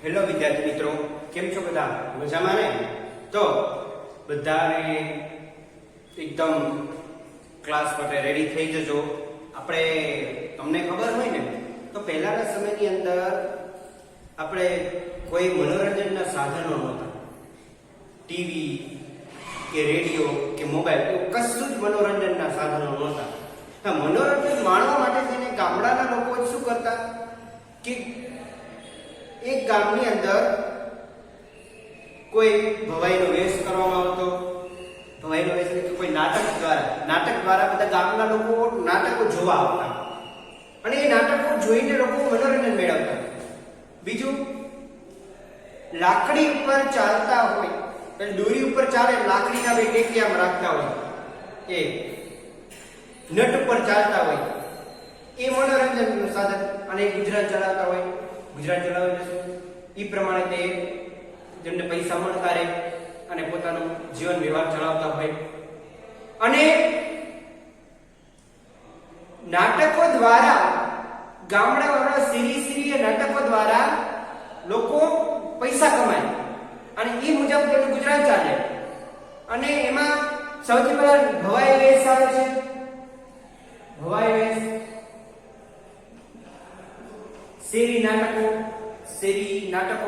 Hello વિદ્યાર્થી મિત્રો, કેમ છો બધા? મજામાં ને? તો બધાને એકદમ ક્લાસ માટે રેડી થઈ જજો. આપણે તમને ખબર હોય ને તો પહેલાના સમયની અંદર આપણે કોઈ મનોરંજનના સાધનો નહોતા. ટીવી કે રેડિયો કે મોબાઈલ એવું કશું જ મનોરંજનના સાધનો નહોતા. મનોરંજન માણવા માટે થઈને ગામડાના લોકો શું કરતા કે એક ગામની અંદર કોઈ ભવાઈનો વેશ કરવામાં આવતો. ભવાઈનો વેશ એટલે કોઈ નાટક દ્વારા બધા ગામના લોકો નાટકો જોવા આવતા અને એ નાટકો જોઈને લોકો મનોરંજન મેળવતા. બીજું, લાકડી ઉપર ચાલતા હોય એટલે દોરી ઉપર ચાલે, લાકડીના બે ટેકિયામાં રાખતા હોય, એ નટ ઉપર ચાલતા હોય, એ મનોરંજનનું સાધન. અને ગુજરાન ચલાવતા હોય, ગુજરાન ચલાવે એ પ્રમાણે તે જેમને પૈસા મળતા રહે અને પોતાનો જીવન વ્યવહાર ચલાવતા હોય. અને નાટકો દ્વારા ગામડાવાળા સિરી નાટકો દ્વારા લોકો પૈસા કમાય અને એ મુજબ તેનું ગુજરાન ચાલે. અને એમાં સૌથી પહેલા ભવાઈ વેશ આવે છે. ભવાઈ વેશ, શેરી નાટકો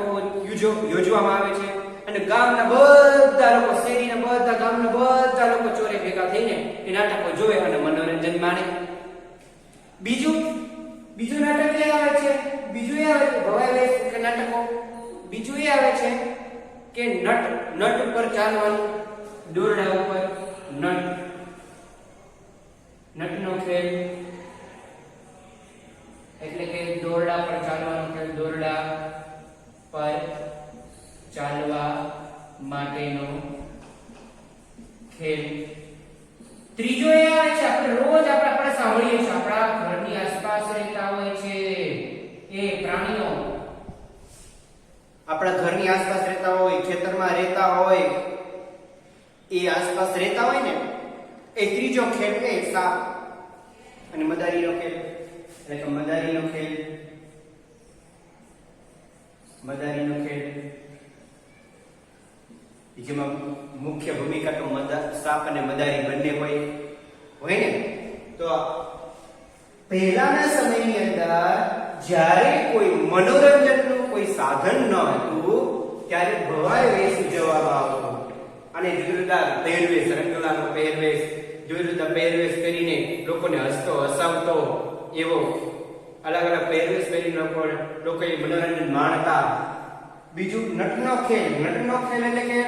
યોજવામાં આવે છે અને ગામના બધા લોકો, શેરીના બધા, ગામના બધા લોકો ચોરે ભેગા થઈને એ નાટકો જોવે અને મનોરંજન માણે. બીજું નાટક એ આવે છે, ભવાઈ વેશ કે નાટકો. બીજું એ આવે છે કે નટ ઉપર ચાલવાનું, દોરડા ઉપર નટનો ખેલ એટલે કે દોરડા પર ચાલવાનો ખેલ, દોરડા પર ચાલવા માટેનો ખેલ. ત્રીજો એ આવે છે, આપણે રોજ આપણે સાંભળીએ છીએ, આપણા ઘરની આસપાસ રહેતા હોય છે એ પ્રાણીઓ, આપણા ઘરની આસપાસ રહેતા હોય, ખેતરમાં રહેતા હોય, એ આસપાસ રહેતા હોય ને, એ ત્રીજો ખેલ એ સાપ અને મદારીનો ખેલ. એટલે મદારીનો ખેલ જેમાં મુખ્ય ભૂમિકા તો સાપ અને મદારી બંને હોય ને. તો પહેલાના સમયની અંદર જ્યારે કોઈ મનોરંજનનું કોઈ સાધન ન હતું ત્યારે ભવાઈ વેશ ઉજવવામાં આવતો અને જુદા જુદા પહેરવેશ, રંગલાનો પહેરવેશ, જુદા જુદા પહેરવેશ કરીને લોકોને હસાવતો એવો અલગ અલગ પહેરવેશ પહેરીને લોકો મનોરંજન માણતા. બીજું નટનો ખેલ એટલે કે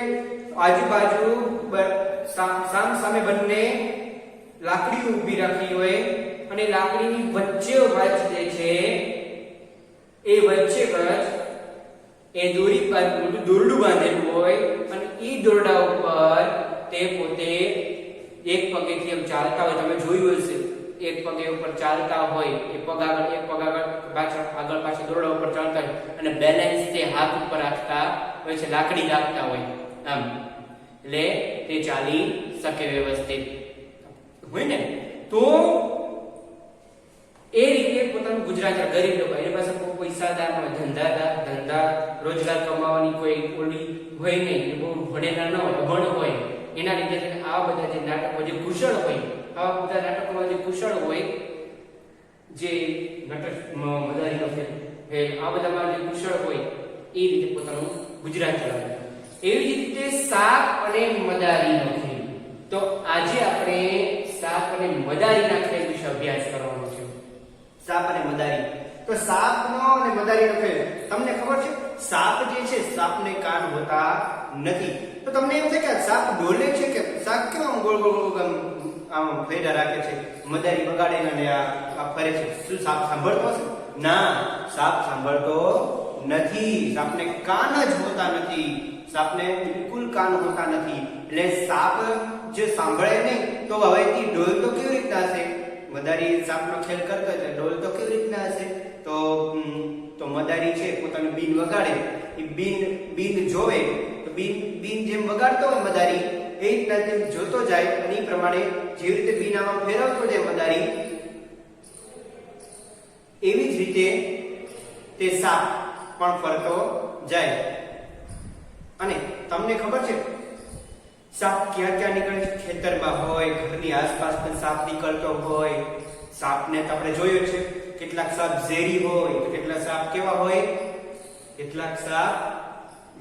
આજુબાજુ સામે બંને લાકડીઓ ઊભી રાખી હોય અને લાકડીની વચ્ચે વચ જે છે એ વચ્ચે વચ એ દોરી પર દોરડું બાંધેલું હોય અને એ દોરડા ઉપર તે પોતે એક પગેથી એમ ચાલતા હોય. તમે જોયું હશે, એક પગે ઉપર ચાલતા હોય, એક પગ આગળ પાછળ દોરડા ઉપર ચાલતા હોય અને બેલેન્સ તે હાથ ઉપર રાખતા હોય છે, લાકડી રાખતા હોય આમ, એટલે તે ચાલી શકે વ્યવસ્થિત હોય ને. તો એ રીતે પોતાનું ગુજરાત, ગરીબ લોકો, એની પાસે કોઈ પૈસાદાર હોય, ધંધા રોજગાર કમાવાની કોઈ ઓલી હોય નહીં, બહુ ભણેલા ન હોય, અભણ હોય, એના લીધે આવા બધા જે નાટકો, જે કુશળ હોય, આવા બધા નાટકોમાં જે કુશળ હોય, જે મદારીનો ખેલ, આ બધામાં જે કુશળ હોય એ રીતે પોતાનું ગુજરાન ચલાવે. એવી જ રીતે સાપ અને મદારીનો ખેલ. તો આજે આપણે સાપ અને મદારીના ખેલ વિશે અભ્યાસ કરવાનો છે. સાપ અને મદારી. તો સાપનો અને મદારીનો ખેલ તમને ખબર છે, સાપ જે છે, સાપને કાન હોતા નથી. તો તમને એમ થાય કે સાપ ડોલે છે કે સાપ કેમ ગોળ આમ ફેડા રાખે છે, મદારી બગાડીને આ ફરે છે, શું સાપ સાંભળતો હશે? ના, સાપ સાંભળતો નથી. સાપને કાન જ હોતા નથી, સાપને બિલકુલ કાન હોતા નથી. એટલે સાપ જે સાંભળે નહીં તો હવેથી ડોલ તો કેવી રીતના હશે? મદારી સાપનો ખેલ કરતો હોય ડોલ તો કેવી રીતના હશે? તો મદારી છે પોતાનું બીન વગાડે, એ બીન જોવે તો બીન જેમ વગાડતો હોય મદારી, એ રીતના જેમ જોતો જાય અને એ પ્રમાણે જેવી રીતે બીન આમાં ફેરવતો જાય મદારી, એવી જ રીતે તે સાપ પણ ફરતો જાય. અને તમને ખબર છે સાપ ક્યાં ક્યાં નીકળે છે? ખેતરમાં હોય, ઘરની આસપાસ પણ સાપ નીકળતો હોય. સાપને તો આપણે જોયું છે, કેટલાક સાપ ઝેરી હોય તો કેટલાક સાપ કેવા હોય? કેટલાક સાપ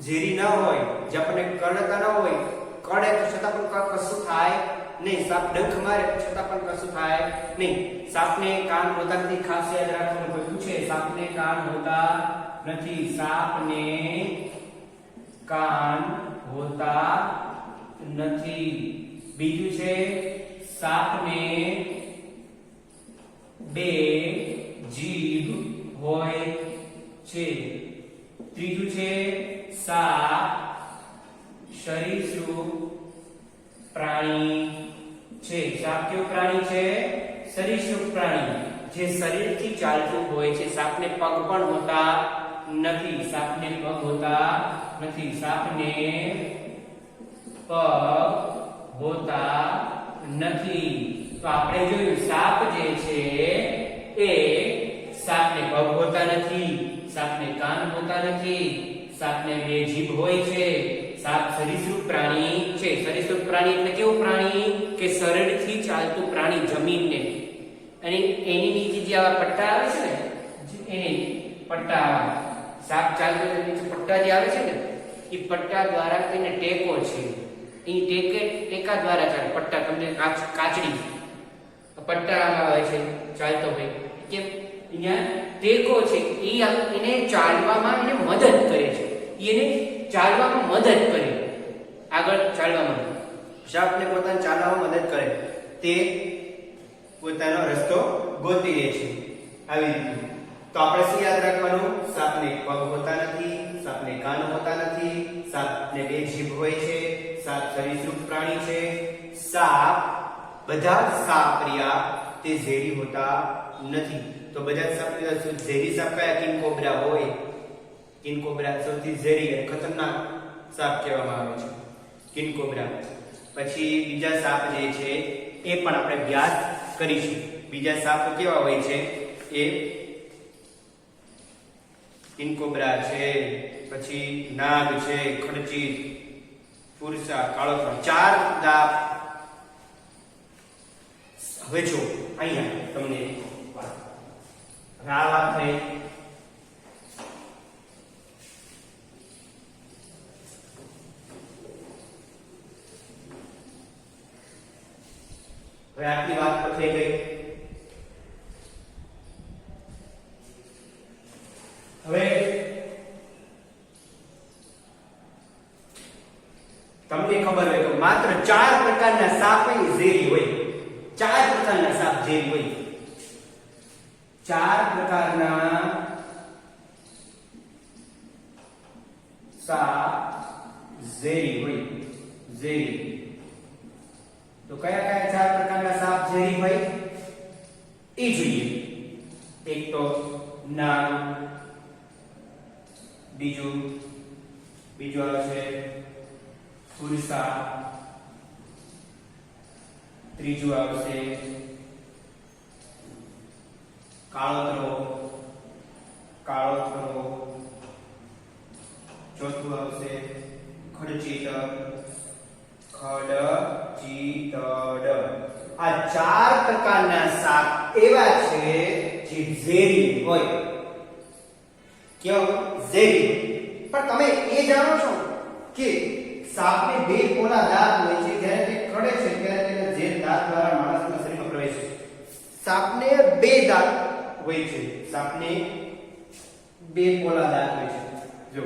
ઝેરી ના હોય, જે આપણને કરડતા ના હોય, કરડે તો છતાં પણ કશું થાય નહીં. સાપ ડંખ મારે છતાં પણ કશું થાય નહીં. સાપને કાન હોતા નથી, ખાસ યાદ રાખવાનું. કોઈ પૂછે સાપને કાન હોતા નથી, સાપને કાન હોતા નથી. બીજું છે સાપને બે જીભ હોય છે. ત્રીજું છે સાપ સરીસૃપ પ્રાણી છે. સાપ કેવું પ્રાણી છે? સરીસૃપ પ્રાણી, જે શરીરથી ચાલતું હોય છે. સાપને પગ પણ હોતા નથી, સાપને પગ હોતા નથી, સાપને પગ હોતા નથી. તો આપણે જોયું સાપ જે છે એ સાપને પગ હોતા નથી, સાપને કાન હોતા નથી, સાપને બે જીભ હોય છે. સાપ સરીસૃપ પ્રાણી છે. સરીસૃપ પ્રાણી એટલે કેવું પ્રાણી? કે સરળથી ચાલતું પ્રાણી, જમીનને. અને એની નીચે જે આવા પટ્ટા આવે છે ને, એને પટ્ટા આવે. સાપ ચાલતો નીચે પટ્ટા જે આવે છે ને, એ પટ્ટા દ્વારા તેને ટેકો છે. એ ટેકા દ્વારા ચાલે. પટ્ટા તમને કાચડી પટ્ટા આવે છે ચાલતો હોય કે અહીંયા ટેકો છે, એને ચાલવામાં એને મદદ કરે છે. એને ચાલવામાં મદદ કરે, આગળ ચાલવામાં. સાપને પોતાને ચાલવામાં મદદ કરે, તે પોતાનો રસ્તો ગોતી લે છે. આવી રીતે તો આપણે શું યાદ રાખવાનું? સાપને પગ હોતા નથી, સાપને કાન હોતા નથી, સાપને બે જીભ હોય છે, સાપ સરીસૃપ પ્રાણી છે. સાપ, બધા સાપ રહ્યા તે ઝેરી હોતા નથી. તો બધા સાપ ઝેરી સાપ કયા? કિંગ કોબ્રા હોય. કિંગ કોબ્રા સૌથી ઝેરી અને ખતરનાક સાપ કહેવામાં આવે છે, કિંગ કોબ્રા. પછી બીજા સાપ જે છે એ પણ આપણે અભ્યાસ કરીશું. બીજા સાપ કેવા હોય છે? એ કિંગ કોબ્રા છે, પછી નાગ છે, ખડચીત, ફુરસા, કાળો ત્રણ, ચાર દાપ. હવે જો અહીંયા તમને વાત થઈ. હવે આટલી વાત પર થઈ ગઈ. હવે તમને ખબર હોય તો માત્ર 4 પ્રકારના સાપ ઝેરી હોય. 4 પ્રકારના સાપ ઝેરી હોય. 4 પ્રકારના સાપ ઝેરી હોય. ઝેરી તો કયા કયા 4 પ્રકારના સાપ ઝેરી હોય એ જોઈએ. એક તો નાગ, બીજું આવશે ફુરસા, ત્રીજું આવશે કાળોતરો, ચોથું આવશે ખડચીતડ. આ 4 પ્રકારના સાપ એવા છે જે ઝેરી હોય. કેવું? ઝેરી. પણ તમે એ જાણો છો કે સાપને 2 પોલા દાંત હોય છે. જ્યારે તે કડે છે ત્યારે તેના ઝેર દાંત દ્વારા માણસના શરીરમાં પ્રવેશે છે. સાપને 2 દાંત હોય છે. સાપને 2 પોલા દાંત હોય છે. જો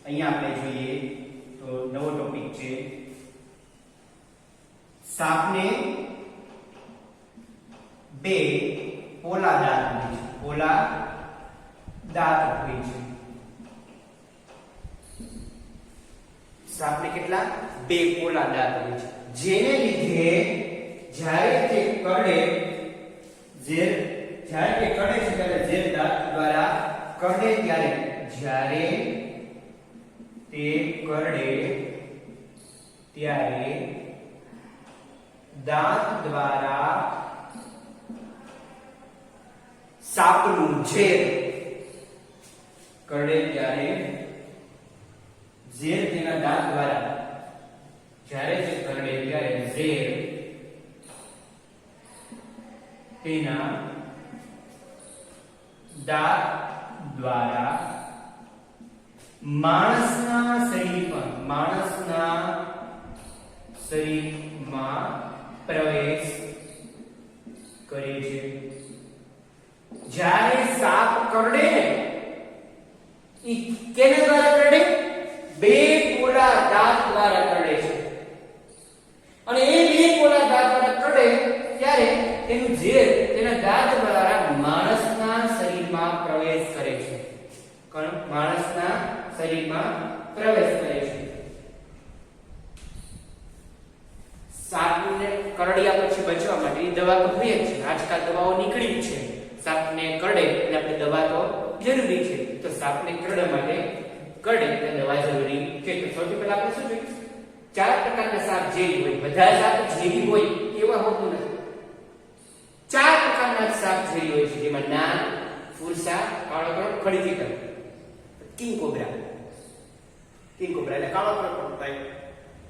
અહીંયા આપણે જોઈએ તો નવો ટોપિક છે. સાપને 2 પોલા દાંત હોય છે. પોલા દાંત હોય છે. સાપને કેટલા? 2 પોલા દાંત હોય છે. જેને લીધે જ્યારે તે કરડે છે ત્યારે ઝેર દાંત દ્વારા કરડે ત્યારે જ્યારે તે કરડે ત્યારે દાંત દ્વારા સાપનું ઝેર કરડે ત્યારે ઝેર તેના દાંત દ્વારા, જ્યારે તે કરડે ત્યારે ઝેર તેના દાંત દ્વારા માણસના શરીરમાં પ્રવેશ કરે છે. જ્યારે સાપ કરડે ને, ઈ કેના દ્વારા કરડે? બે પોલા દાંત દ્વારા કરડે છે. અને એ બે પોલા દાંત દ્વારા કરડે ત્યારે તેનું ઝેર તેના દાંત દ્વારા માણસના શરીરમાં પ્રવેશ કરે છે. માણસના શરીરમાં પ્રવેશ કરે છે. સાપને કરડ્યા પછી બચવા માટે દવા તો હોય જ છે. આજકાલ દવાઓ નીકળી જ છે. સાપને કરડે એટલે આપણે દવા તો જરૂરી છે. તો સાપને કરડવા માટે એટલે દવા જરૂરી છે. તો સૌથી પહેલા આપણે શું જોઈએ? 4 પ્રકારના સાપ ઝેરી હોય. બધા સાપ ઝેરી હોય એવા હોતું નથી. 4 પ્રકારના સાપ ઝેરી હોય છે, જેમાં નાગ, ફૂરસા, કાળો કળપ, ખડીચિકલ, કિંગ કોબ્રા એટલે કાળો કળપ પણ થાય,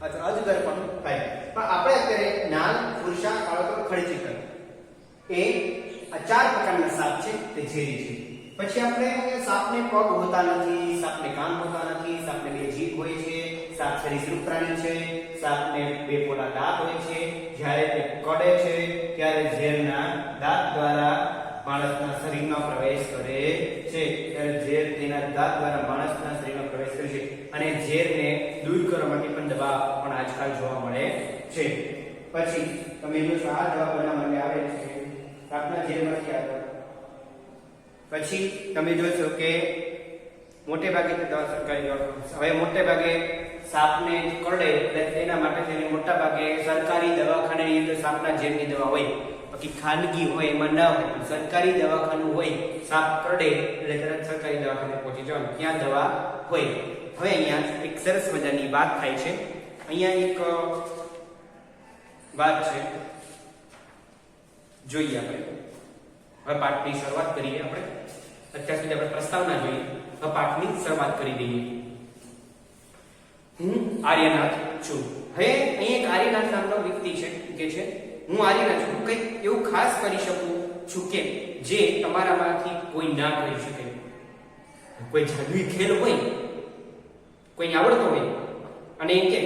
અથવા અજગર પણ થાય. પણ આપણે અત્યારે નાગ, ફૂરસા, કાળો કળપ, ખડીચિકલ એ આ 4 પ્રકારના સાપ છે તે ઝેરી છે. પછી આપણે સાપને પગ હોતા નથી, સાપને કાન હોતા નથી, સાપને 2 જીભ હોય છે, સાપ સરીસૃપ પ્રાણી છે, સાપને 2 પોલા દાંત હોય છે. જ્યારે તે કરડે છે ત્યારે ઝેરના દાંત દ્વારા માણસના શરીરમાં પ્રવેશ કરે છે. ત્યારે ઝેર તેના દાંત દ્વારા માણસના શરીરમાં પ્રવેશ કરે છે. અને ઝેરને દૂર કરવા માટે પણ દવા પણ આજકાલ જોવા મળે છે. પછી તમે જોશો આ દવા બનાવવામાં આવે છે સાપના ઝેરમાંથી આવે. પછી તમે જોશો કે મોટે ભાગે દવા સરકારી દવા, હવે મોટે ભાગે સાપને કરડે એટલે તેના માટે તેને મોટા ભાગે સરકારી દવાખાનાની અંદર સાપના ઝેરની દવા હોય. બાકી ખાનગી હોય એમાં ન હોય. સરકારી દવાખાનું હોય, સાપ કરડે એટલે તરત સરકારી દવાખાને પહોંચી જવાનું, ત્યાં દવા હોય. હવે અહીંયા એક સરસ મજાની વાત થાય છે. અહીંયા એક વાત છે, જોઈએ આપણે. હવે પાઠની શરૂઆત કરીએ. આપણે અત્યાર સુધી આપણે પ્રસ્તાવના જોઈએ, હવે પાઠની શરૂઆત કરી દઈએ. હું આર્યનાથ છું. હવે અહીં એક આર્યનાથ નામનો વ્યક્તિ છે કે છે હું આર્યનાથ છું, કંઈક એવું ખાસ કરી શકું છું કે જે તમારામાંથી કોઈ ના કરી શકે. કોઈ જાદુઈ ખેલ હોય, કોઈને આવડતો હોય, અને એમ કે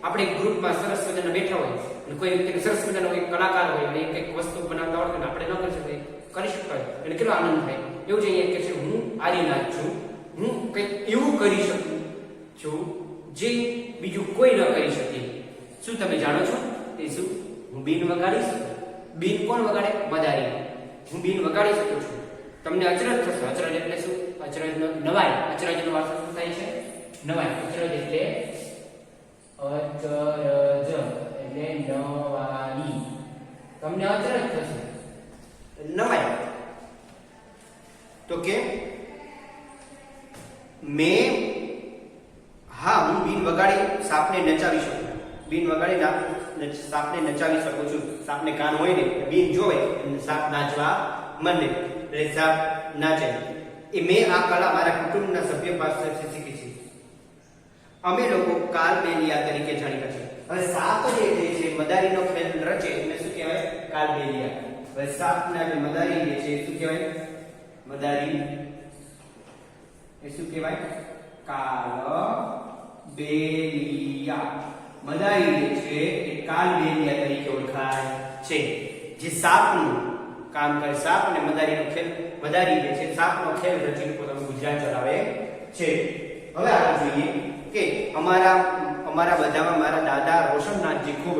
આપણે ગ્રુપમાં સરસ મજાના બેઠા હોય અને કોઈ વ્યક્તિને સરસ મજાનો કોઈ કલાકાર હોય અને કંઈક વસ્તુ બનાવતા આવડતું ને આપણે ન કરી શકીએ, કરી શકતા હોય અને કેટલો આનંદ થાય. એવું જ અહીંયા કે છે હું આર્યનાથ છું, હું કંઈક એવું કરી શકું છું જે બીજું કોઈ ન કરી શકે. શું તમે જાણો છો એ શું? હું બીન વગાડી શકું. બીન કોણ વગાડે? મદારી. હું બીન વગાડી શકું છું. તમને અચરજ થશે. અચરજ એટલે શું? અચરજનો નવાઈ. અચરજનો અર્થ શું થાય છે? નવાઈ. અચરજ એટલે નવાઈ. તમને અચરજ થશે, નવાઈ. તો કે મેં હું બીન વગાડી સાપને નચાવી શકું. બીન વગાડી સાપને નચાવી શકું છું. સાપને કાન હોય ને, બીન જોવે સાપ નાચવા માંડે એટલે સાપ નાચે. એ મેં આ કલા મારા કુટુંબના સભ્ય પાસેથી શીખી છે. અમે લોકો કાલબેલિયા તરીકે જાણીતા છે. હવે સાપ જે છે મદારીનો ખેલ રચે એને શું કહેવાય? કાલબેલિયા. હવે સાપના જે મદારી જે છે શું કહેવાય? મદારી એ શું કહેવાય? કાલબેલિયા. મદારી જે છે એ કાલબેલિયા તરીકે ઓળખાય છે. જે સાપનું કામ કરે, સાપ અને મદારીનો ખેલ, મદારી જે છે સાપનો ખેલ રચીને પોતાનું ગુજરાન ચલાવે છે. હવે આપણે જોઈએ કે અમારા બધામાં મારા દાદા રોશનનાથજી ખૂબ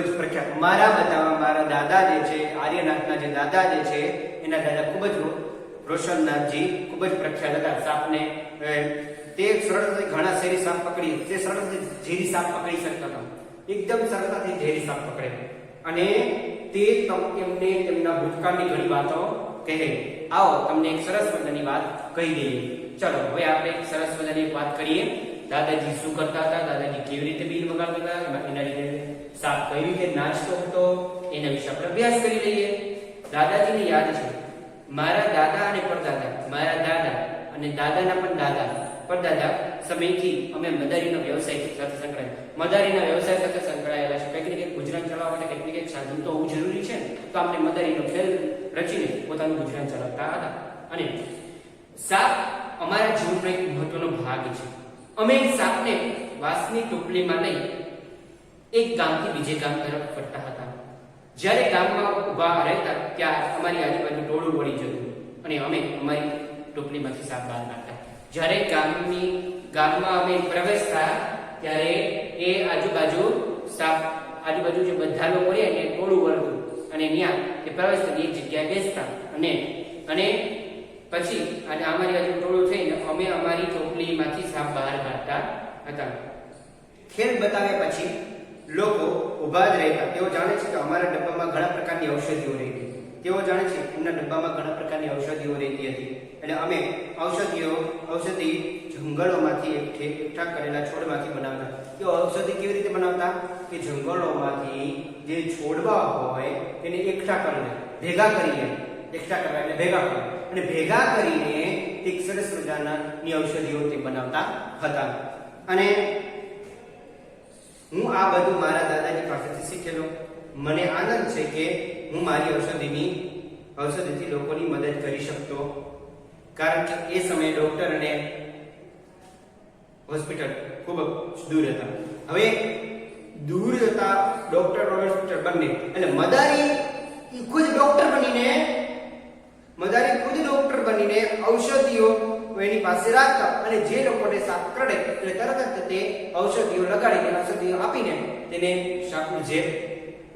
જ પ્રખ્યાત. અમારા બધામાં મારા દાદા જે છે, આર્યનાથના જે દાદા જે છે એના દાદા ખૂબ જ રોશનનાથજી ખૂબ જ પ્રખ્યાત હતા. સાપને તે સરળતાથી ઘણા ઝેરી સાપ પકડી, તે સરળતાથી ઝેરી સાપ પકડી શકતા હતા. એકદમ સરળતાથી ઝેરી સાપ પકડે અને તે એમને તેમના ભૂતકાળની ઘણી વાતો કહે. આવો તમને એક સરસ મજાની વાત કહી દઈએ. ચલો હવે આપણે એક સરસ મજાની વાત કરીએ. દાદાજી શું કરતા હતા, દાદાજી કેવી રીતે બીન વગાડતા હતા, એના લીધે સાપ કઈ રીતે નાચતો હતો એના વિશે આપણે અભ્યાસ કરી લઈએ. દાદાજીને યાદ છે મારા દાદા અને પરદાદા, મારા દાદા અને દાદાના પણ દાદા પરદાદા સમયથી અમે મદારીનો વ્યવસાય સાથે સંકળાયેલા. મદારીના વ્યવસાય સાથે સંકળાયેલા છે. કંઈક ને કંઈક ગુજરાન ચલાવવા માટે કંઈક ને કંઈક સાધન તો હોવું જરૂરી છે ને. તો આપણે મદારીનો ખેલ રચીને પોતાનું ગુજરાન ચલાવતા હતા. અને સાપ અમારા જીવનનો એક મહત્વનો ભાગ છે. અમે સાપને વાંસની ટોપલીમાં લઈ એક ગામથી બીજે ગામ તરફ ફરતા હતા. જ્યારે ગામમાં ઊભા રહેતા ત્યાં અમારી આજુબાજુ ટોળું વળી જતું અને અમે અમારી ટોપલીમાંથી સાપ બહાર કાઢતા. જ્યારે ગામમાં અમે પ્રવેશતા ત્યારે એ આજુબાજુ જે બધા લોકો રહે ને ટોળું વળતું અને ત્યાં એ પ્રવેશતા એક જગ્યાએ બેસતા અને પછી અમારી બાજુ ટોળું થઈને અમે અમારી ટોપલીમાંથી સાપ બહાર કાઢતા હતા. ખેલ બતાવ્યા પછી લોકો ઊભા જ રહેતા. તેઓ જાણે છે કે અમારા ડબ્બામાં ઘણા પ્રકારની ઔષધિઓ રહેતી. તેઓ જાણે છે એમના ડબ્બામાં ઘણા પ્રકારની ઔષધિઓ રહેતી હતી. એટલે અમે ઔષધિ જંગલોમાંથી એકઠા કરેલા છોડમાંથી બનાવતા. તેઓ ઔષધિ કેવી રીતે બનાવતા કે જંગલોમાંથી જે છોડવા હોય તેને એકઠા કરીને ભેગા કરીને એકઠા કરવા એટલે ભેગા કરવા અને ભેગા કરીને એક સરસ મજાની ઔષધિઓ તે બનાવતા હતા. અને હું આ બધું મારા દાદાજી પાસેથી શીખેલો. મને આનંદ છે કે હું મારી ઔષધિથી લોકોની મદદ કરી શકતો, કારણ કે એ સમયે ડોક્ટર અને હોસ્પિટલ ખૂબ જ દૂર હતા. હવે દૂર હતા ડોક્ટર અને હોસ્પિટલ બંને, એટલે મદારી ખુદ ડોક્ટર બનીને ઔષધિઓ એની પાસે રાખતા અને જે લોકોને સાપ કરડે એટલે તરત જ તે ઔષધિઓ લગાડીને ઔષધિઓ આપીને તેને સાપનું ઝેર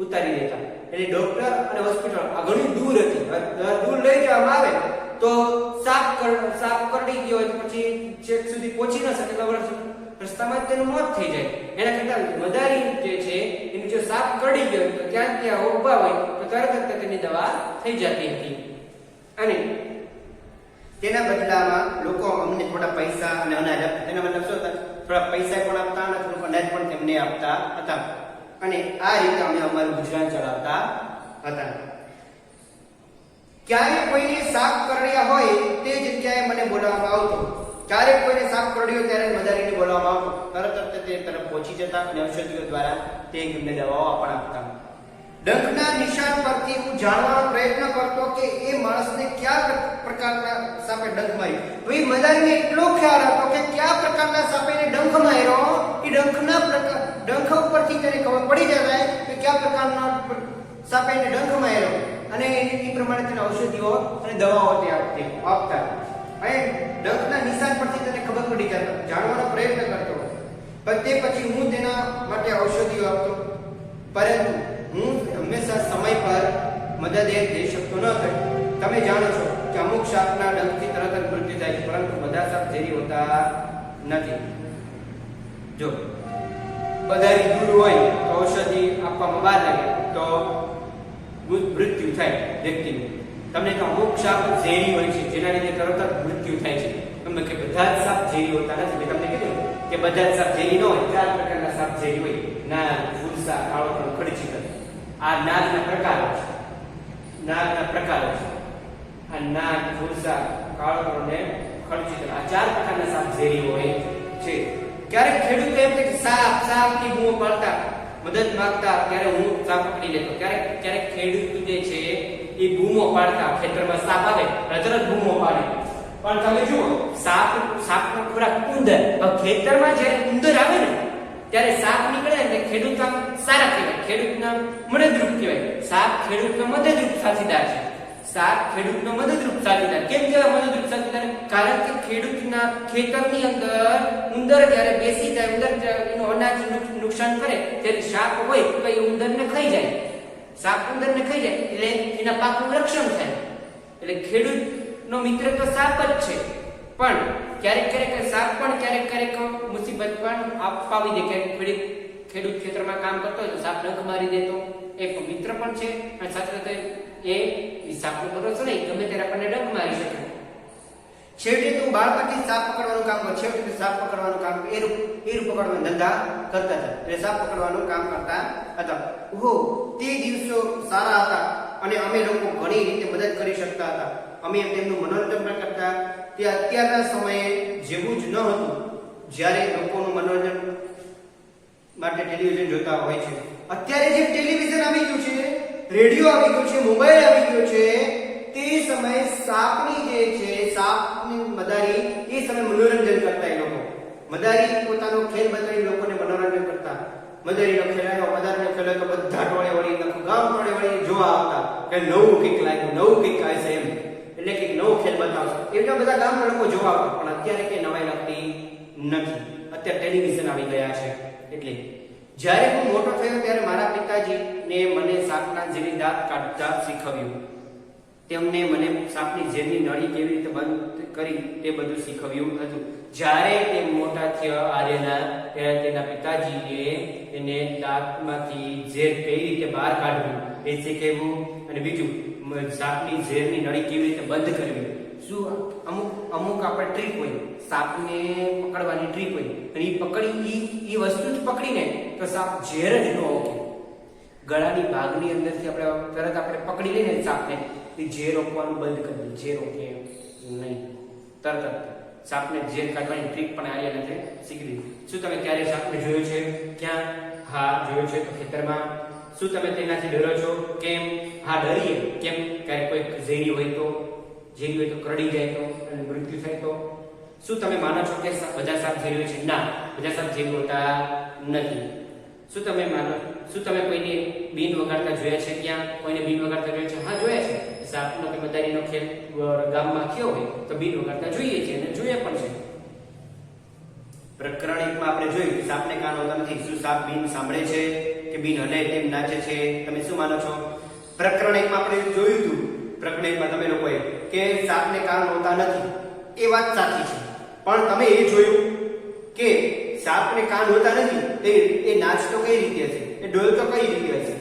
ઉતારી દેતા. એટલે ડોક્ટર અને હોસ્પિટલ આ ઘણી દૂર હતી. દૂર લઈ જવામાં આવે તો સાપ કરડી ગયો હોય પછી છેક સુધી પહોંચી ન શકે તો રસ્તામાં તેનું મોત થઈ જાય. એના કરતા મદારી જે છે એનું જો સાપ કરડી ગયો તો ત્યાં ઊભા હોય તો તરત જ તેની દવા થઈ જતી હતી. અને તેના બદલામાં લોકો અમને થોડા પૈસા અને અનાજ આપતા. તેના મતલબ શું હતા? થોડા પૈસા પણ આપતા અને થોડું અનાજ પણ તેમને આપતા હતા. અને આ રીતે અમે અમારું ગુજરાન ચલાવતા હતા. ક્યારેક કોઈને સાપ કરડ્યા હોય તે જગ્યાએ મને બોલાવવામાં આવતો. ક્યારેક કોઈને સાપ કરડ્યો ત્યારે મદારીને બોલાવવામાં આવતો. તરત જ તે તરફ પહોંચી જતા અને ઔષધિઓ દ્વારા તે એમને દવાઓ પણ આપતા. ડંખના નિશાન પરથી હું જાણવાનો પ્રયત્ન કરતો કે એ માણસને કયા પ્રકારના સાપે ડંખ માર્યો. ભાઈ મદારીને એટલો ખ્યાલ હતો કે કયા પ્રકારના સાપે ડંખ માર્યો. એ ડંખ ઉપરથી તેને ખબર પડી જાય કે કયા પ્રકારના સાપે ડંખ માર્યો અને એ પ્રમાણે તેને ઔષધિઓ અને દવાઓ તે આપતા. અને ડંખના નિશાન પરથી તેને ખબર પડી જતો, જાણવાનો પ્રયત્ન કરતો. પણ તે પછી હું તેના માટે ઔષધિઓ આપતો. પરંતુ હું હંમેશા સમય પર મદદ દઈ શકતો ન હતો. તમે જાણો છો કે અમુક સાપના ડંખથી તરત જ મૃત્યુ થાય છે, પરંતુ બધા સાપ ઝેરી હોતા નથી. જો બધાથી દૂર હોય તો ઔષધિ આપવામાં વાર લાગે તો મૃત્યુ થાય વ્યક્તિનું. તમને તો અમુક સાપ ઝેરી હોય છે જેના લીધે તરત જ મૃત્યુ થાય છે. તમને કે બધા જ સાપ ઝેરી હોતા નથી. મેં તમને કીધું કે બધા જ સાપ ઝેરી ન હોય. 4 પ્રકારના સાપ ઝેરી હોય: નાગ, ફુરસા, કાળો તણ, ખડચિકલ. આ નાગના પ્રકારો છે. આ નાગ, ફુરસા, કાળો તણ ને ખડચિકલ, આ 4 પ્રકારના સાપ ઝેરી હોય છે. ક્યારેક ખેડૂત એમ કે સાપની બૂમો પાડતા, મદદ માંગતા, ત્યારે હું સાપ પકડી લેતો. ક્યારેક ખેડૂત જે છે એ બૂમો પાડતા, ખેતરમાં સાપ આવે તરત બૂમો પાડે. પણ તમે જુઓ સાપનો ખોરાક ઉંદર. ખેતરમાં જ્યારે ઉંદર આવે ને ત્યારે સાપ નીકળે એટલે ખેડૂત સારા કહેવાય, ખેડૂતના મદદરૂપ કહેવાય. સાપ ખેડૂતનો મદદરૂપ સાથીદાર છે. કેમ કહેવાય મદદરૂપ સાથીદાર? કારણ કે ખેડૂતના ખેતરની અંદર ઉંદર જ્યારે બેસી જાય, ઉંદર એનો અનાજ નુકસાન કરે ત્યારે સાપ હોય તો એ ઉંદરને ખાઈ જાય. સાપ ઉંદરને ખાઈ જાય એટલે એના પાકનું રક્ષણ થાય. એટલે ખેડૂતનો મિત્ર તો સાપ જ છે. પણ ક્યારેક સાપ પણ ક્યારેક મુસીબત પણ આપાવી દે. ક્યારેક ખેડૂત ખેતરમાં કામ કરતો હોય તો સાપ ડંખ મારી દેતો. એ મિત્ર પણ છે અને સાથે સાથે એ સાપનો ભરોસો નહીં, ગમે ત્યારે આપણને ડંખ મારી શકે. છેવટે તો બાળપણથી સાપ પકડવાનું કામ કરતો. છેવટે સાપ પકડવાનું કામ એ રૂપ પકડવાનો ધંધા કરતા હતા. એટલે સાપ પકડવાનું કામ કરતા હતા. તે દિવસો સારા હતા અને અમે લોકો ઘણી રીતે મદદ કરી શકતા હતા. અમે તેમનું મનોરંજન પણ કરતા, તે અત્યારના સમયે જેવું જ ન હતું જ્યારે લોકોનું મનોરંજન માટે ટેલિવિઝન જોતા હોય છે. અત્યારે જે ટેલિવિઝન આવી ગયું છે, રેડિયો આવી ગયો છે, મોબાઈલ આવી ગયો છે, તે સમયે સાપની જે છે, સાપની મદારી એ સમયે મનોરંજન કરતા એ લોકો મદારી પોતાનો ખેલ બતાવી લોકોને મનોરંજન કરતા. મદારીનો ખેલાયો, મદારીનો ખેલાયો તો બધા ટોળે વળી આખું ગામ ટોળે વળી જોવા આવતા કે નવું કંઈક લાગ્યું, નવું કંઈક આવશે એમ, એટલે કે નવો ખેલ બતાવશે. એવા બધા ગામના લોકો જોવા આવતા. પણ અત્યારે કઈ નવાઈ લાગતી નથી. અત્યારે ટેલિવિઝન આવી ગયા છે. એટલે જ્યારે હું મોટો થયો ત્યારે મારા પિતાજીને મને સાપના ઝેરી દાંત કાઢતા શીખવ્યું. તેમને મને સાપની ઝેરની નળી કેવી રીતે બંધ કરી તે બધું શીખવ્યું હતું. જ્યારે તે મોટા થયા આર્યના, ત્યારે તેના પિતાજીએ એને દાંતમાંથી ઝેર કઈ રીતે બહાર કાઢવું એ શીખવ્યું. અને બીજું, સાપની ઝેરની નળી કેવી રીતે બંધ કરવી. શું અમુક આપણે ટ્રીક હોય, સાપને પકડવાની ટ્રીક હોય, અને એ પકડી એ વસ્તુ જ પકડીને તો સાપ ઝેર જ ન ઓકે. ગળાની ભાગની અંદરથી આપણે તરત આપણે પકડી લઈએ ને સાપને, એ ઝેર રોકવાનું બંધ કરી દે. ઝેર ઓકે નહીં, તરત સાપને ઝેર કાઢવાની ટ્રીક પણ આર્યને છે શીખી દીધી. શું તમે ક્યારે સાપને જોયો છે? ક્યાં? હા જોયો છે. તો ખેતરમાં. શું તમે તેનાથી ડરો છો? કેમ? હા ડરીએ. કેમ? ક્યારેક કોઈ ઝેરી હોય તો કરડી જાય તો અને મૃત્યુ થાય તો. શું તમે માનો છો કે બધા સાપ ઝેરી હોય છે? ના, બધા સાપ ઝેરી હોતા નથી. શું તમે માનો? શું તમે કોઈને બીન વગાડતા જોયા છે? ક્યાં? કોઈને બીન વગાડતા જોયા છે? હા જોયા છે. સાપનો કે મદારીનો ખેલ ગામમાં થયો હોય તો બીન વગાડતા જોઈએ છે અને જોયા પણ છે. પ્રકરણ 1 માં આપણે જોયું કે સાપને કાન હોતા નથી. શું સાપ બીન સાંભળે છે કે બીન હલે તેમ નાચે છે? તમે શું માનો છો? પ્રકરણ 1 માં આપણે જોયું હતું, પ્રકરણ 1 માં તમે લોકોએ કે સાપને કાન હોતા નથી. એ વાત સાચી છે, પણ તમે એ જોયું કે સાપને કાન હોતા નથી એ નાચતો કઈ રીતે હશે? એ ડોલતો કઈ રીતે હશે?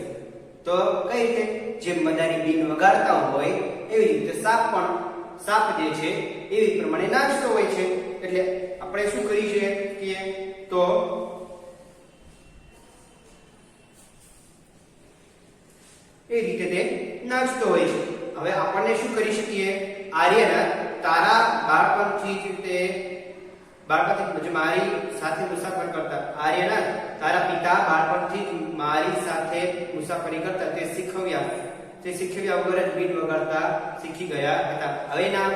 તો કઈ રીતે? જે મદારી બીન વગાડતા હોય એવી રીતે સાપ જે છે એવી પ્રમાણે નાચતો હોય છે. એટલે આપણે શું કરી શકીએ? તો એ રીતે તે નાચતો હોય છે. હવે આપણને શું કરી શકીએ? આર્યના, તારા બાળપણથી મારી સાથે મુસાફરી કરતા, આર્યના તારા પિતા બાળપણથી મારી સાથે મુસાફરી કરતા તે શીખવ્યા વગર જ બીન વગાડતા શીખી ગયા હતા. હવે ના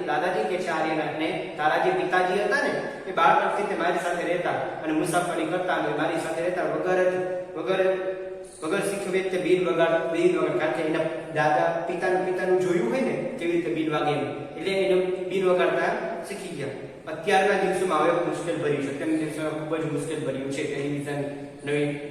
દાદાજી કે છે આર્યનાથને, તારા જે પિતાજી હતા ને એ બાળપણથી તે મારી સાથે રહેતા અને મુસાફરી કરતા અને મારી સાથે રહેતા વગર શીખવે તે બીન વગાડ કારણ કે એના દાદા પિતાનું જોયું હોય ને કેવી રીતે બીન વાગે એટલે એને બીન વગાડતા શીખી ગયા. અત્યારના દિવસોમાં હવે મુશ્કેલ ભર્યું છે. તેમના દિવસોમાં ખૂબ જ મુશ્કેલ ભર્યું છે. ટેલિવિઝન,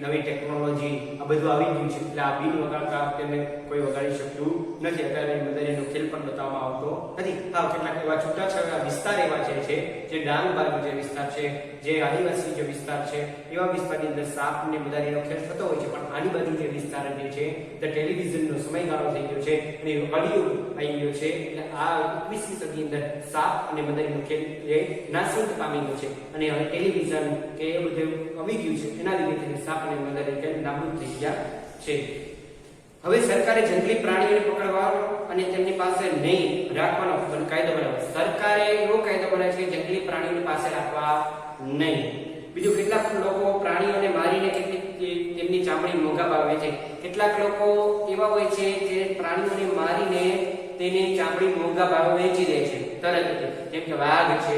નવી ટેકનોલોજી આ બધું આવી ગયું છે. એટલે આ બીન વગાડતા તેને કોઈ વગાડી શકતું નથી. અત્યારે મદારીનો ખેલ પણ બતાવવામાં આવતો નથી. હા, કેટલાક એવા છૂટાછવાયા વિસ્તાર એવા છે જે ડાંગ બાજુ જે વિસ્તાર છે, જે આદિવાસી જે વિસ્તાર છે, એવા વિસ્તારની અંદર સાપ અને મદારીનો ખેલ થતો હોય છે. પણ આની બાજુ જે વિસ્તાર જે છે તે ટેલિવિઝનનો સમયગાળો થઈ ગયો છે અને ઓડિયો આવી ગયો છે. એટલે આ 21મી સદીની અંદર સાપ અને મદારીનો ખેલ એ નાશવંત પામી ગયો છે અને હવે ટેલિવિઝન કે એ બધું આવી ગયું છે. એના લીધે સાપ અને મદારી ખેલ નાબૂદ થઈ ગયા છે. હવે સરકારે જંગલી પ્રાણીઓને પકડવાનો અને તેમની પાસે નહીં રાખવાનો કાયદો બનાવ્યો. સરકારે એવો કાયદો બનાવ્યો છે કે જંગલી પ્રાણીઓની પાસે રાખવા નહીં. બીજું, કેટલાક લોકો પ્રાણીઓને મારીને તેમની ચામડી મોંઘા ભાવે છે. કેટલાક લોકો એવા હોય છે જે પ્રાણીઓને મારીને તેની ચામડી મોંઘા ભાવે વેચી દે છે તરત જ. જેમ કે વાઘ છે,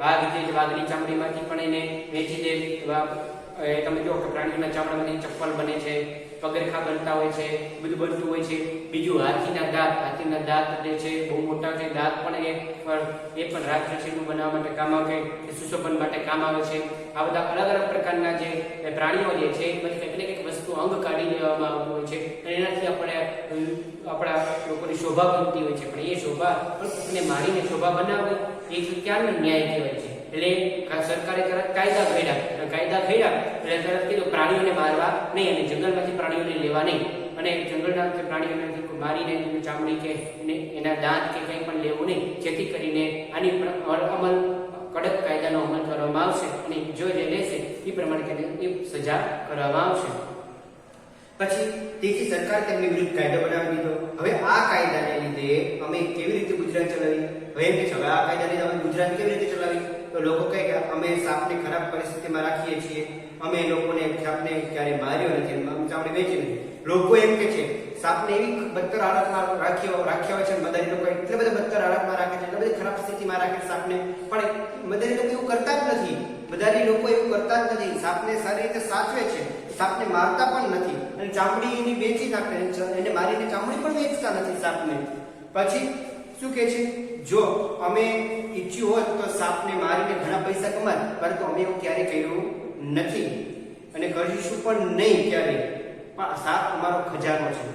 વાઘની ચામડીમાંથી પણ એને વેચી દે. તમે જો કે પ્રાણીઓના ચામડામાંથી ચપ્પલ બને છે, પગરખા બનતા હોય છે, બધું બનતું હોય છે. બીજું, હાથીના દાંત જે છે બહુ મોટા છે. દાંત પણ એ પણ રાક્ષસીનું બનાવવા માટે કામ આવે છે, સુશોભન માટે કામ આવે છે. આ બધા અલગ અલગ પ્રકારના જે પ્રાણીઓ જે છે એમાંથી કંઈક ને કંઈક વસ્તુ અંગ કાઢી લેવામાં આવતું હોય છે અને એનાથી આપણા લોકોની શોભા બનતી હોય છે. પણ એ શોભા એને મારીને શોભા બનાવે એ ક્યારનો ન્યાય કહેવાય છે. એટલે સરકારે તરત કાયદા ઘડ્યા એટલે તરત કીધું પ્રાણીઓને મારવા નહીં અને જંગલમાંથી પ્રાણીઓને લેવા નહીં અને જંગલના પ્રાણીઓને મારીને ચામડી કે એના દાંત કે કંઈ પણ લેવું નહીં, જેથી કરીને આની અમલ કડક કાયદાનો અમલ કરવામાં આવશે અને જો જે લેશે એ પ્રમાણે તેને સજા કરવામાં આવશે. પછી તેથી સરકાર તેમની વિરુદ્ધ કાયદો બનાવી દીધો. હવે આ કાયદાને લીધે અમે કેવી રીતે ગુજરાન ચલાવી? હવે એમ કે છે હવે આ કાયદાને અમે ગુજરાત કેવી રીતે ચલાવી? તો લોકો કહે કે અમે સાપને ખરાબ પરિસ્થિતિમાં રાખીએ છીએ, અમે લોકોને સાપને ક્યારે માર્યો નથી, ચામડી વેચી નથી. લોકો એમ કે છે સાપને એવી બદતર હાલતમાં રાખ્યા હોય છે, મદારી લોકો એટલે બધા બદતર હાલતમાં રાખે છે, એટલે બધી ખરાબ સ્થિતિમાં રાખે છે સાપને, પણ મદારી લોકો એવું કરતા જ નથી. મદારી લોકો એવું કરતા જ નથી, સાપને સારી રીતે સાચવે છે, સાપને મારતા પણ નથી, અને ચામડી એની વેચી નાખે, એને મારીને ચામડી પણ વેચતા નથી સાપને. પછી શું કહે છે? જો અમે ઈચ્છ્યું હોત તો સાપને મારીને ઘણા પૈસા કમાત, પરંતુ અમે એવું ક્યારે કર્યું નથી અને કરીશું પણ નહીં ક્યારે. પણ સાપ અમારો ખજાનો છે,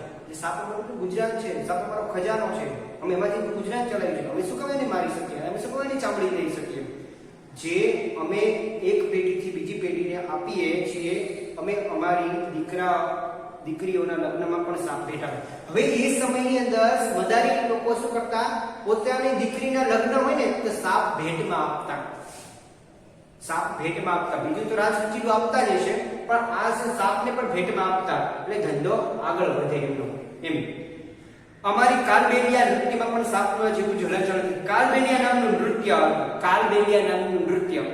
સાપ અમારું ગુજરાત છે, સાપ અમારો ખજાનો છે, અમે એમાંથી ગુજરાત ચલાવી છે. અમે શું કામ એને મારી શકીએ? અમે શું કામ એની ચામડી લઈ શકીએ? જે અમે એક પેઢીથી બીજી પેઢીને આપીએ છીએ, અમે અમારી દીકરીઓના લગ્નમાં પણ સાપ ભેટ આપે. હવે એ સમયની અંદર મદારી લોકો શું કરતા? પોતાની દીકરીના લગ્ન હોય ને તો સાપ ભેટમાં આપતા. સાપ ભેટમાં આપતા. બીજું તો રાજચીલું આપતા જ હશે, પણ આ સાપને પણ ભેટમાં આપતા, એટલે ધંધો આગળ વધે એમનો. એમ અમારી કાલબેલિયા નૃત્યમાં પણ સાપનો જેવું જલચરણ. કાલબેલિયા નામનું નૃત્ય, કાલબેલિયા નામનું નૃત્ય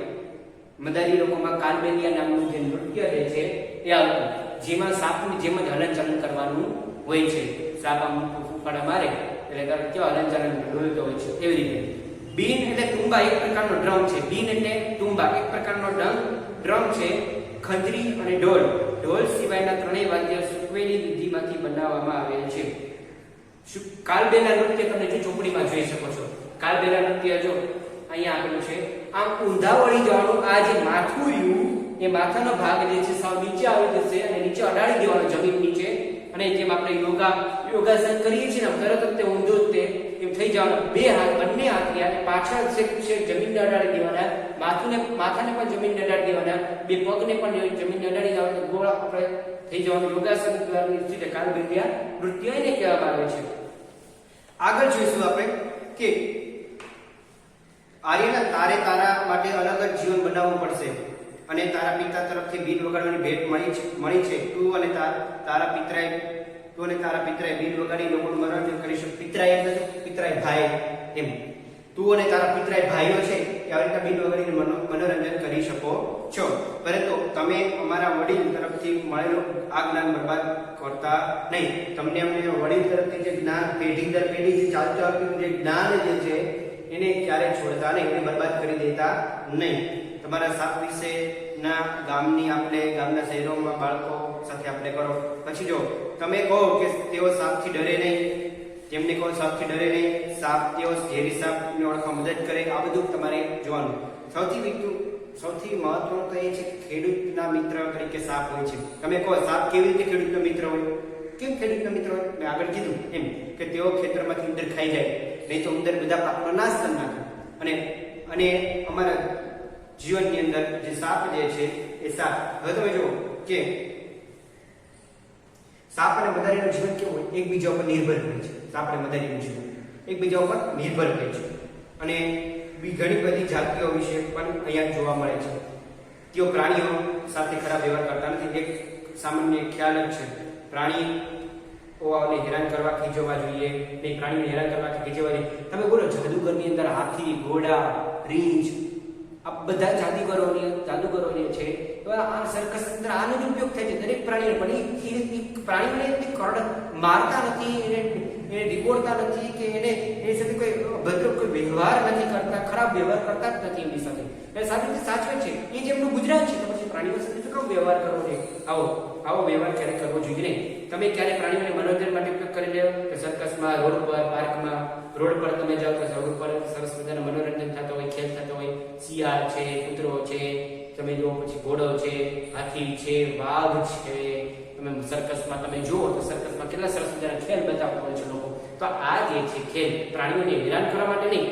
મદારી લોકોમાં કાલબેલિયા નામનું જે નૃત્ય જે છે એ આવતું, જેમાં સાપની જેમ જ હલનચલન કરવાનું હોય છે. સાપ આમ ફૂફાડા મારે એટલે કેવા હલનચલન ડોલતો હોય છે, એવી રીતે. બીન એટલે તુંબા એક પ્રકારનો ડ્રમ છે. બીન એટલે તુંબા એક પ્રકારનો ડ્રમ છે. ખંજરી અને ઢોલ, ઢોલ સિવાયના ત્રણેય વાદ્ય સૂકવેલી વિધિમાંથી બનાવવામાં આવેલ છે. કાલબેલા નૃત્ય તમે જો ચોપડીમાં જોઈ શકો છો. કાલબેલા નૃત્ય જો અહીંયા આપેલું છે, આમ ઊંધા વળી જવાનું. આ જે માથું રહ્યું એ માથાનો ભાગ જે છે સાવ નીચે આવી જશે અને નીચે અડાડી દેવાનો જમીન નીચે, અને જેમ આપણે યોગાસન કરીએ છીએ ને તરત જ તે ઊંધું જ તે એમ થઈ જવાનું. બે હાથ, બંને હાથ રહ્યા પાછળ છે જમીનને અડાડી દેવાના, માથાને પણ જમીનને અડાડી દેવાના, બે પગને પણ જમીનને અડાડી દેવાના, ગોળા આપણે થઈ જવાનું. યોગાસન દ્વારની રીતે કાલબેલિયા નૃત્ય એને કહેવામાં આવે છે. આગળ જોઈશું આપણે કે આર્યના તારે તારા માટે અલગ જ જીવન બનાવવું પડશે, અને તારા પિતા તરફથી બીન વગાડવાની ભેટ મળી છે. તું અને તારા પિતરાએ બીન વગાડી લોકોનું મનોરંજન કરી શકે. પિતરાએ ભાઈ એમ. તું અને તારા પિતરાએ ભાઈઓ છે એ આવી રીતે બીન વગાડીને મનોરંજન કરી શકો છો, પરંતુ તમે અમારા વડીલ તરફથી મળેલો આ જ્ઞાન બરબાદ કરતા નહીં. તમને અમને વડીલ તરફથી જે જ્ઞાન પેઢી દર પેઢી જે ચાલતું આવતું જે જ્ઞાન જે છે એને ક્યારે છોડતા નહીં, એને બરબાદ કરી દેતા નહીં. તમારા સાપ વિશેના ગામના શહેરોમાં બાળકો સાથે આપણે કરો. પછી જો તમે કહો કે તેઓ સાપથી ડરે નહીં, જેમને કહો સાપથી ડરે નહીં, તેઓ ઝેરી સાપને ઓળખવા મદદ કરે, આ બધું તમારે જોવાનું. સૌથી મહત્વનું તો એ છે કે ખેડૂતના મિત્ર તરીકે સાપ હોય છે. તમે કહો સાપ કેવી રીતે ખેડૂતનો મિત્ર હોય? કેમ ખેડૂતનો મિત્ર હોય? મેં આગળ કીધું એમ કે તેઓ ખેતરમાંથી ઉંદર ખાઈ જાય, નહીં તો ઉંદર બધા પાકનો નાશ કરી નાખે. અને અમારા જીવનની અંદર જે સાપ જે છે એ સાપ, હવે તમે જુઓ કે સાપ અને મદારીનું જીવન કેવું હોય? એકબીજા ઉપર નિર્ભર હોય છે. સાપ અને મદારીનું જીવન એકબીજા ઉપર નિર્ભર હોય છે, અને ઘણી બધી જાતિઓ વિશે પણ અહીંયા જોવા મળે છે. તેઓ પ્રાણીઓ સાથે ખરાબ વ્યવહાર કરતા નથી. એક સામાન્ય ખ્યાલ જ છે, પ્રાણીઓને હેરાન કરવા ખીજવવા જોઈએ નહીં, પ્રાણીઓને હેરાન કરવા ખીજવવા જોઈએ. તમે બોલો જાદુગરની અંદર હાથી, ઘોડા, રીંછ, આ બધા જાદુગરો છે, આ સર્કસ અંદર આનો જ ઉપયોગ થાય છે દરેક પ્રાણીને. પણ એ પ્રાણીઓને મારતા નથી, એને ડીકોડતા નથી, કે એની સાથે કોઈ અભદ્ર કોઈ વ્યવહાર નથી કરતા, ખરાબ વ્યવહાર કરતા જ નથી એમની સાથે. એ સારી રીતે સાચવે છે, એ જે એમનું ગુજરાત છે. તો પછી પ્રાણીઓ સાથે શું કામ વ્યવહાર કરવો છે? આવો વ્યવહાર ક્યારે કરવો જોઈએ નહીં. તમે ક્યારે પ્રાણીઓને મનોરંજન માટે ઉપયોગ કરી લો કે સર્કસમાં, રોડ પર, પાર્કમાં, રોડ પર તમે જાઓ તો રોડ પર સરસ મજાના મનોરંજન થતો હોય, ખેલ થતો હોય, શિયાળ છે, કૂતરો છે, તમે જુઓ, પછી ઘોડો છે, હાથી છે, વાઘ છે. તમે સર્કસમાં તમે જુઓ તો સર્કસમાં કેટલા સરસ મજાના ખેલ બતાવતા હોય છે લોકો. તો આ જે છે ખેલ પ્રાણીઓને હેરાન કરવા માટે નહીં,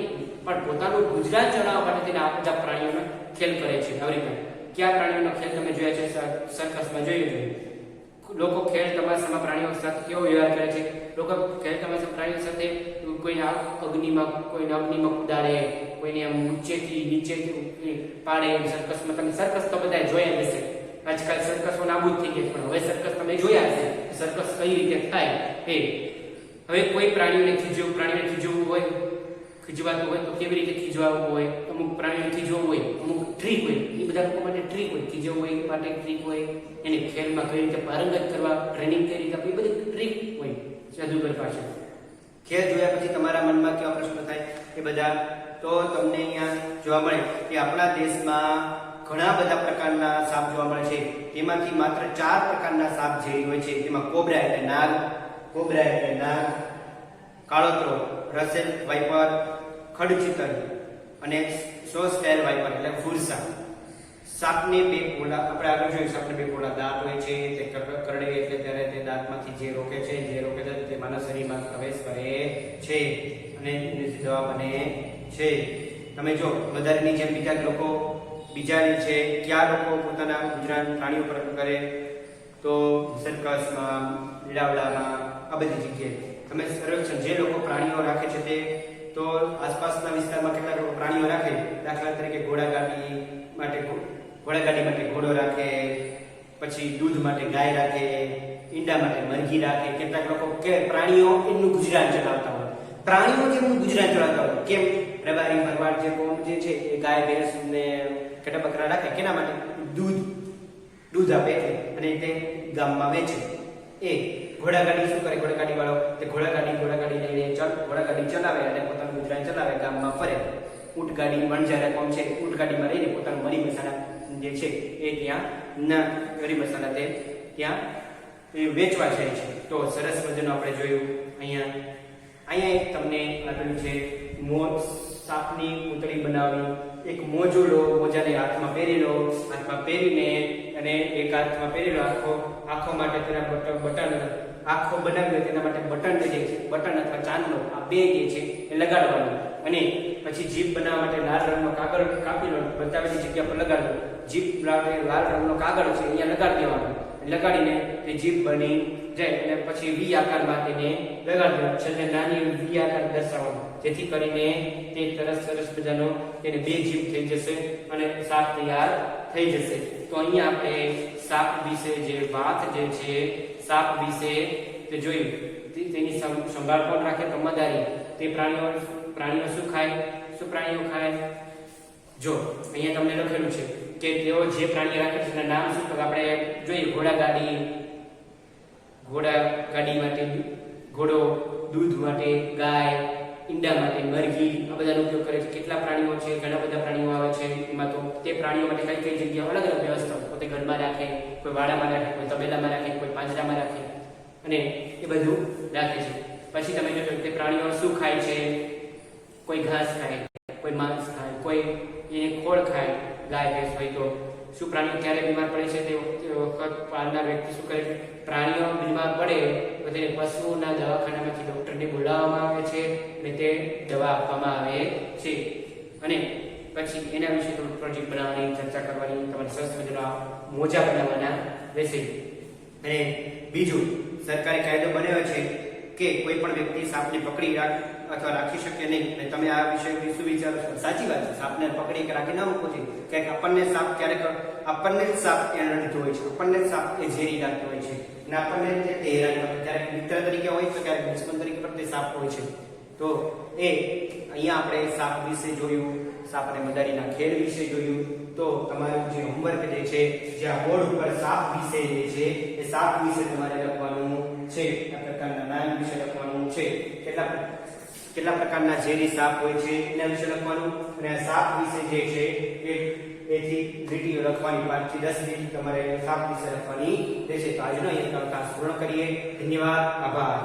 પણ પોતાનું ગુજરાત ચલાવવા માટે તેને આ બધા પ્રાણીઓનો ખેલ કરે છે. આવી રીતે કયા પ્રાણીઓનો ખેલ તમે જોયા છે સર્કસમાં? જોયું છે લોકો ખેલ તમાશામાં પ્રાણીઓ સાથે કેવો વ્યવહાર કરે છે. લોકો ખેલ તમાશા પ્રાણીઓ સાથે કોઈને અગ્નિમાં કુદાડે, કોઈને આમ નીચેથી પાડે. સર્કસમાં તમે સર્કસ તો બધા જોયા હશે. આજકાલ સર્કસો નાબૂદ થઈ ગયા, પણ હવે સર્કસ તમે જોયા હશે સર્કસ કઈ રીતે થાય. હવે કોઈ પ્રાણીઓને ખીજવવું હોય ખીજવાતું હોય તો કેવી રીતે ખીજવાવું હોય, અમુક પ્રાણીઓ ખીજવું હોય, અમુક ટ્રીક હોય, એ બધા લોકો માટે ટ્રીક હોય, ખીજવું હોય એ માટે ટ્રીક હોય, એને ખેલમાં કઈ રીતે પારંગત કરવા, ટ્રેનિંગ કઈ રીતે આપવી, એ બધી ટ્રીક હોય જાદુગર પાસે. ખેલ જોયા પછી તમારા મનમાં કેવા પ્રશ્નો થાય એ બધા તો તમને અહીંયા જોવા મળે કે આપણા દેશમાં ઘણા બધા પ્રકારના સાપ જોવા મળે છે. તેમાંથી માત્ર 4 પ્રકારના સાપ ઝેરી હોય છે. તેમાં કોબરા એટલે નાગ, કાળોતરો, રસેલ વાઇપર, ખડચિતર અને સોસ્ટેલ વાઇપર એટલે ફુરસા. સાપને 2 પોલા, આપણે આગળ જોયું, સાપને 2 પોલા દાંત હોય છે. તે કરડે એટલે ત્યારે તે દાંતમાંથી જે રોકે છે તે માનવ શરીરમાં પ્રવેશ કરે છે અને એની દવા બને છે. તમે જો વધારેની જેમ બીજા છે ક્યાં લોકો પોતાના ગુજરાત પ્રાણીઓ પર કરે તો સર્કસમાં, લીલાવડામાં, આ બધી જગ્યાએ તમે સર્વેક્ષણ જે લોકો પ્રાણીઓ રાખે છે તે તો આસપાસના વિસ્તારમાં કેટલા લોકો પ્રાણીઓ રાખે. દાખલા તરીકે ઘોડાગાડી માટે ઘોડો રાખે, પછી દૂધ માટે ગાય રાખે, ઈંડા માટે મરઘી રાખે. કેટલાક લોકો કે પ્રાણીઓ એમનું ગુજરાન ચલાવતા હોય, કેમ રબારી ભરવાડ જે કોમ જે છે એ ગાય ભેંસ ને કટા બકરા રાખે કેના માટે? દૂધ આપે અને તે ગામમાં વેચે. એ ઘોડાગાડી શું કરે? ઘોડાગાડી વાળો તે ઘોડાગાડી લઈને ઘોડાગાડી ચલાવે અને પોતાનું ગુજરાન ચલાવે, ગામમાં ફરે. ઊંટ ગાડી વણઝારા કોમ છે, ઊંટ ગાડીમાં રહીને પોતાનું મરી મસાલા જે છે એ ત્યાં મરી મસાલા તે ત્યાં વેચવા જાય છે. તો સરસ મજાનું આપણે જોયું. અહીંયા એક તમને આપેલું છે સાપની પૂતળી બનાવી. એક મોજો લો, મોજાને હાથમાં પહેરીને અને એક હાથમાં પહેરેલો આખો માટે તેના બટન આખો બનાવ્યો તેના માટે બટન અથવા ચાંદલો આ 2 જે છે એ લગાડવાનું. અને પછી જીભ બનાવવા માટે લાલ રંગનો કાગળ કાપી લો, બતાવેલી જગ્યા પર લગાડવો. જીભ લાલ રંગનો કાગળ છે અહીંયા લગાડી દેવાનો. લગાડીને તે જીભ બની જાય અને પછી વી આકારમાં તેને લગાડી દેવાનું. છેલ્લે નાની વી આકાર દર્શાવવાનો, જેથી કરીને તે સરસ મજાનો તેને 2 જીભ થઈ જશે અને સાપ તૈયાર થઈ જશે. તો અહીંયા આપણે સાપ વિશે જે વાત જે છે સાપ વિશે તે જોયું. તેની સંભાળ કોણ રાખે? તો મદારી. તે પ્રાણીઓ શું ખાય? શું પ્રાણીઓ ખાય? જો અહીંયા તમને લખેલું છે કે તેઓ જે પ્રાણી રાખે છે તેના નામ શું? તો આપણે જોઈએ ઘોડાગાડી માટે ઘોડો, દૂધ માટે ગાય, ઈંડા માટે મરઘી, આ બધાનો ઉપયોગ કરે છે. કેટલા પ્રાણીઓ છે? ઘણા બધા પ્રાણીઓ આવે છે. એમાં તો તે પ્રાણીઓ માટે કઈ જગ્યા અલગ અલગ વ્યવસ્થા, કોઈ ઘરમાં રાખે, કોઈ વાડામાં રાખે, કોઈ તબેલામાં રાખે, કોઈ પાંજરામાં રાખે અને એ બધું રાખે છે. પછી તમે જોશો કે પ્રાણીઓ શું ખાય છે? કોઈ ઘાસ ખાય, કોઈ માંસ ખાય, કોઈ એને ખોળ ખાય. ગાય ભેંસ હોય તો શું પ્રાણીઓ ક્યારે બીમાર પડે છે તે વખત પાલનાર વ્યક્તિ શું કરે છે? પ્રાણીઓ બીમાર પડે તો તેને પશુઓના દવાખાનામાંથી ડોક્ટરને બોલાવવામાં આવે છે અને તે દવા આપવામાં આવે છે. અને પછી એના વિશે થોડું પ્રોજેક્ટ બનાવવાની, ચર્ચા કરવાની, તમારે સરસ મજાના મોજા બનાવવાના રહેશે. અને બીજું, સરકારે કાયદો બનાવ્યો છે કે કોઈ પણ વ્યક્તિ સાપને પકડી અથવા રાખી શકે નહીં. અને તમે આ વિશે શું વિચારો છો? સાચી વાત છે, સાપને પકડી કે રાખી ના મૂકવો જોઈએ. ક્યાંક આપણને સાપ આપણને જ સાપ નડતો હોય છે, આપણને જ સાપ એ ઝેરી લાગતો હોય છે અને આપણને તે હેરાન કરે. ક્યારેક મિત્ર તરીકે હોય તો ક્યારેક દુશ્મન તરીકે પણ તે સાપ હોય છે. તો એ અહીંયા આપણે સાપ વિશે જોયું, સાપ અને મદારીના ખેલ વિશે જોયું. તો તમારું જે હોમવર્ક જે છે, જે આ બોર્ડ ઉપર સાપ વિશે જે છે એ સાપ વિશે તમારે લખવાનું છે. આ પ્રકારના નામ વિશે લખવાનું છે. કેટલા પ્રકારના ઝેરી સાપ હોય છે એના વિશે લખવાનું. અને આ સાપ વિશે જે છે એથી લીટીઓ લખવાની, 5 થી 10 લીટી તમારે સાપ વિશે લખવાની રહેશે. તો આજનો અહીંયા ક્લાસ પૂર્ણ કરીએ. ધન્યવાદ, આભાર.